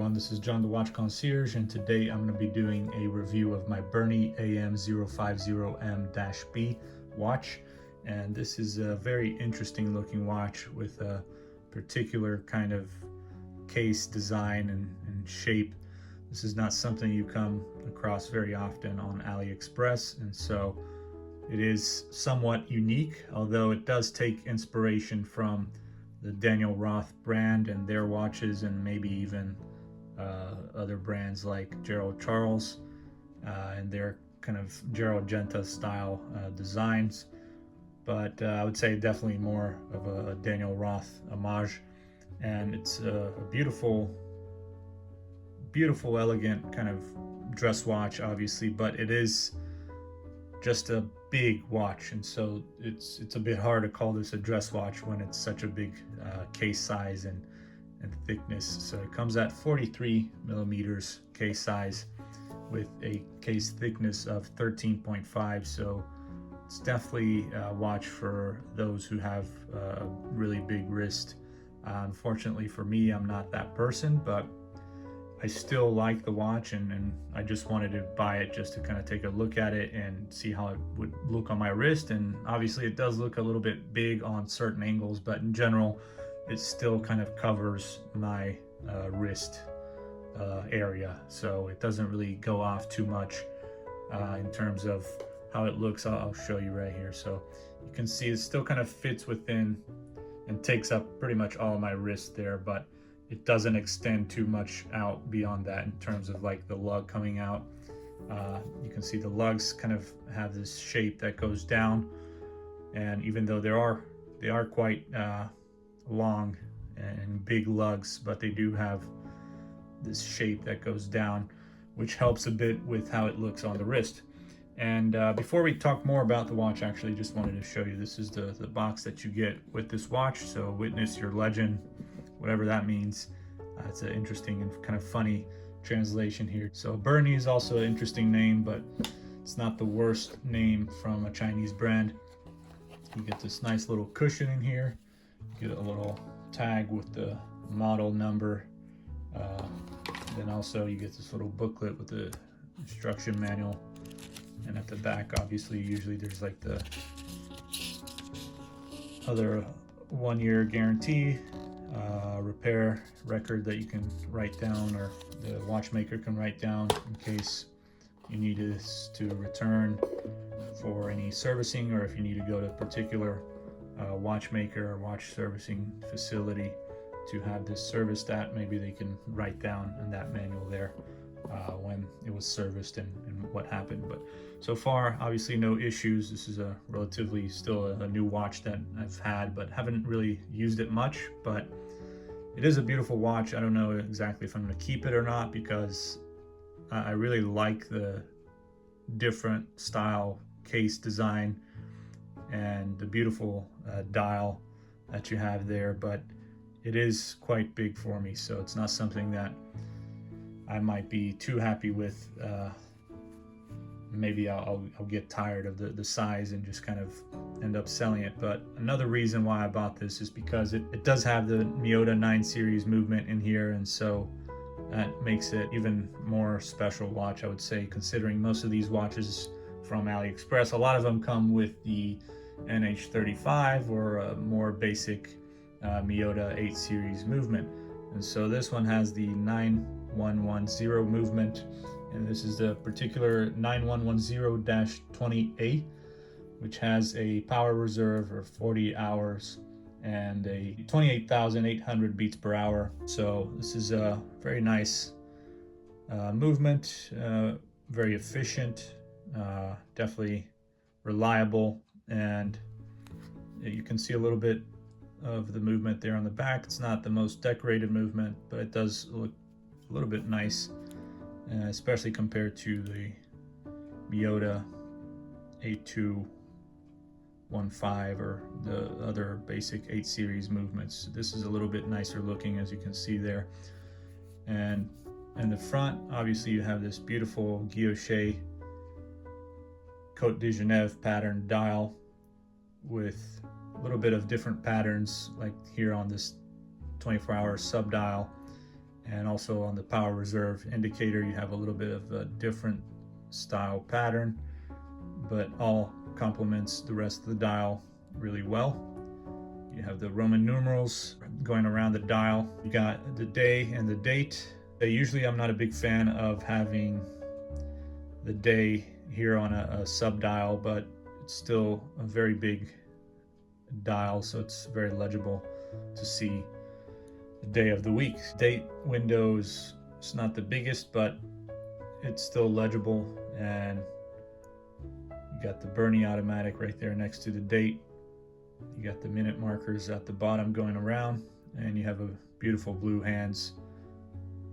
everyone, this is John the Watch Concierge, and today I'm going to be doing a review of my Berny AM050M-B watch. And this is a very interesting looking watch with a particular kind of case design and shape. This is not something you come across very often on Aliexpress, and so it is somewhat unique, although it does take inspiration from the Daniel Roth brand and their watches, and maybe even other brands like Gerald Charles and their kind of Gerald Genta style designs. But I would say definitely more of a Daniel Roth homage. And it's a beautiful, elegant kind of dress watch, obviously, but it is just a big watch, and so it's a bit hard to call this a dress watch when it's such a big case size and thickness. So it comes at 43 millimeters case size with a case thickness of 13.5, so it's definitely a watch for those who have a really big wrist. Unfortunately for me, I'm not that person, but I still like the watch, and I just wanted to buy it just to kind of take a look at it and see how it would look on my wrist. And obviously it does look a little bit big on certain angles, but in general it still kind of covers my wrist area, so it doesn't really go off too much in terms of how it looks. I'll show you right here. So you can see it still kind of fits within and takes up pretty much all of my wrist there, but it doesn't extend too much out beyond that in terms of like the lug coming out. You can see the lugs kind of have this shape that goes down, and even though they are quite long and big lugs, but they do have this shape that goes down, which helps a bit with how it looks on the wrist. And before we talk more about the watch, actually just wanted to show you, this is the box that you get with this watch. So witness your legend, whatever that means. It's an interesting and kind of funny translation here. So Berny is also an interesting name, but it's not the worst name from a Chinese brand. You get this nice little cushion in here. You get a little tag with the model number. Then also you get this little booklet with the instruction manual. And at the back, obviously, usually there's like the other 1-year guarantee, repair record that you can write down, or the watchmaker can write down in case you need this to return for any servicing, or if you need to go to a particular watchmaker or watch servicing facility to have this serviced at, maybe they can write down in that manual there when it was serviced and what happened. But so far, obviously no issues. This is a relatively still a new watch that I've had, but haven't really used it much. But it is a beautiful watch. I don't know exactly if I'm going to keep it or not, because I really like the different style case design and the beautiful dial that you have there, but it is quite big for me, so it's not something that I might be too happy with. Maybe I'll get tired of the size and just kind of end up selling it. But another reason why I bought this is because it does have the Miyota 9 series movement in here, and so that makes it even more special watch, I would say, considering most of these watches from AliExpress, a lot of them come with the NH35 or a more basic Miyota 8 series movement. And so this one has the 9110 movement, and this is the particular 9110-20A, which has a power reserve of 40 hours and a 28,800 beats per hour. So this is a very nice movement, very efficient, definitely reliable, and you can see a little bit of the movement there on the back. It's not the most decorated movement, but it does look a little bit nice, especially compared to the Miyota 8215 or the other basic 8 series movements. This is a little bit nicer looking, as you can see there. And in the front, obviously, you have this beautiful Guilloché Côte de Genève pattern dial with a little bit of different patterns, like here on this 24-hour sub dial, And also on the power reserve indicator, you have a little bit of a different style pattern, but all complements the rest of the dial really well. You have the Roman numerals going around the dial. You got the day and the date. Usually I'm not a big fan of having the day here on a sub dial, but it's still a very big dial, so it's very legible to see the day of the week. Date windows, it's not the biggest, but it's still legible. And you got the Berny automatic right there next to the date. You got the minute markers at the bottom going around, and you have a beautiful blue hands,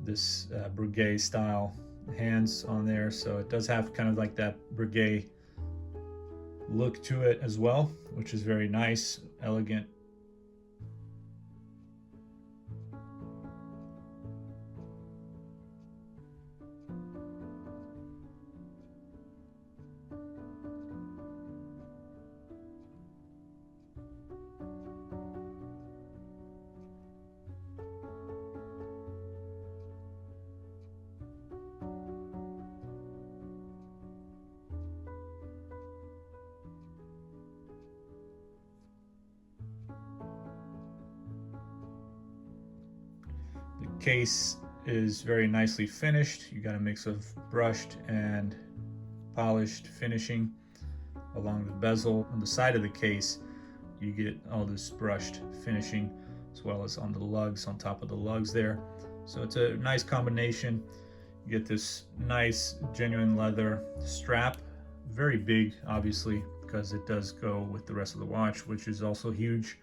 this Breguet style hands on there. So it does have kind of like that Breguet look to it as well, which is very nice, elegant. The case is very nicely finished. You got a mix of brushed and polished finishing along the bezel. On the side of the case, you get all this brushed finishing, as well as on the lugs, on top of the lugs there. So it's a nice combination. You get this nice genuine leather strap, very big obviously, because it does go with the rest of the watch, which is also huge.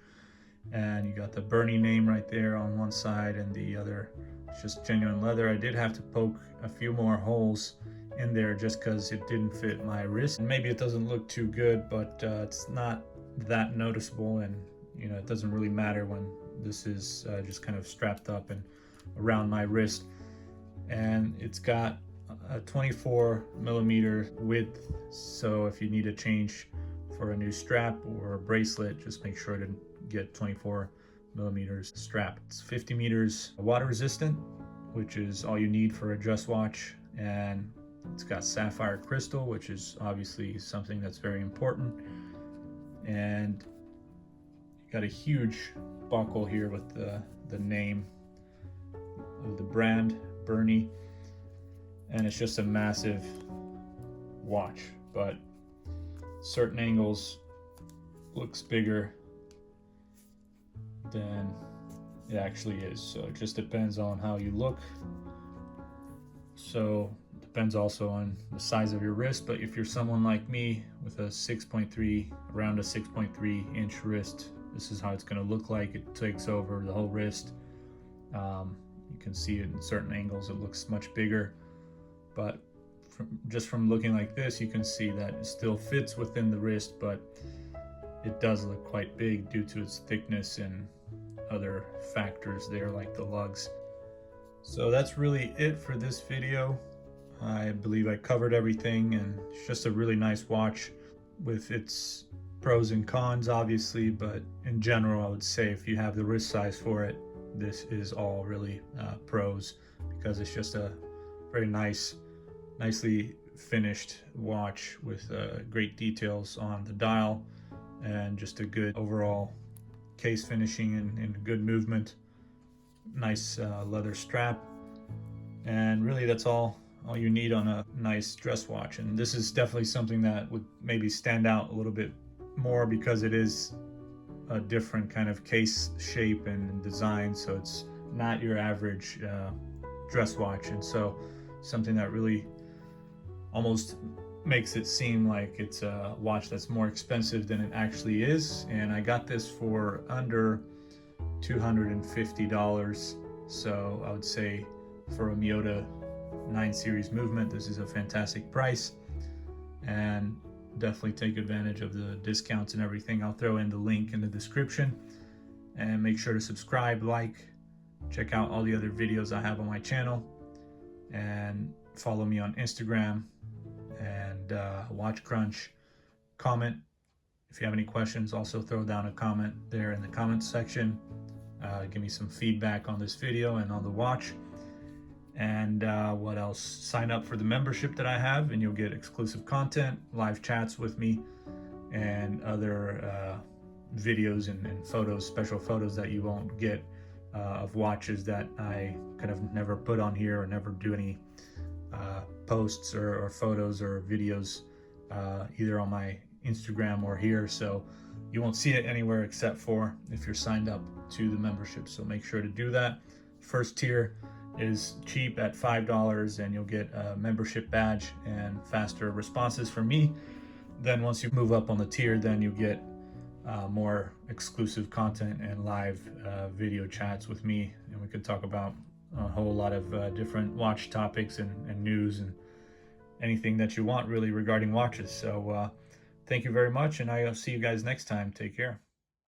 And you got the Berny name right there on one side, and the other it's just genuine leather. I did have to poke a few more holes in there just because it didn't fit my wrist. And maybe it doesn't look too good, but it's not that noticeable, and you know, it doesn't really matter when this is just kind of strapped up and around my wrist. And it's got a 24mm width, so if you need a change for a new strap or a bracelet, just make sure to get 24mm strap. It's 50 meters water resistant, which is all you need for a dress watch, and it's got sapphire crystal, which is obviously something that's very important. And you got a huge buckle here with the name of the brand, Berny, and it's just a massive watch, but certain angles looks bigger than it actually is, so it just depends on how you look. So it depends also on the size of your wrist, but if you're someone like me with a 6.3, around a 6.3 inch wrist, this is how it's going to look like. It takes over the whole wrist. You can see it in certain angles, it looks much bigger, but just from looking like this, you can see that it still fits within the wrist, but it does look quite big due to its thickness and other factors there like the lugs. So that's really it for this video. I believe I covered everything, and it's just a really nice watch with its pros and cons obviously, but in general I would say if you have the wrist size for it, this is all really pros, because it's just a very nicely finished watch with great details on the dial, and just a good overall case finishing and good movement. Nice leather strap, and really that's all you need on a nice dress watch. And this is definitely something that would maybe stand out a little bit more because it is a different kind of case shape and design, so it's not your average dress watch, and so something that really almost makes it seem like it's a watch that's more expensive than it actually is. And I got this for under $250, so I would say for a Miyota 9 series movement, this is a fantastic price, and definitely take advantage of the discounts and everything. I'll throw in the link in the description, and make sure to subscribe, like, check out all the other videos I have on my channel, and follow me on Instagram and Watch Crunch. Comment if you have any questions. Also throw down a comment there in the comments section. Give me some feedback on this video and on the watch. And what else? Sign up for the membership that I have, and you'll get exclusive content, live chats with me, and other videos and photos, special photos that you won't get of watches that I kind of never put on here, or never do any posts or photos or videos either on my Instagram or here. So you won't see it anywhere except for if you're signed up to the membership. So make sure to do that. First tier is cheap at $5, and you'll get a membership badge and faster responses from me. Then once you move up on the tier, then you get more exclusive content and live video chats with me, and we could talk about a whole lot of different watch topics and news and anything that you want really regarding watches. So thank you very much, and I'll see you guys next time. Take care.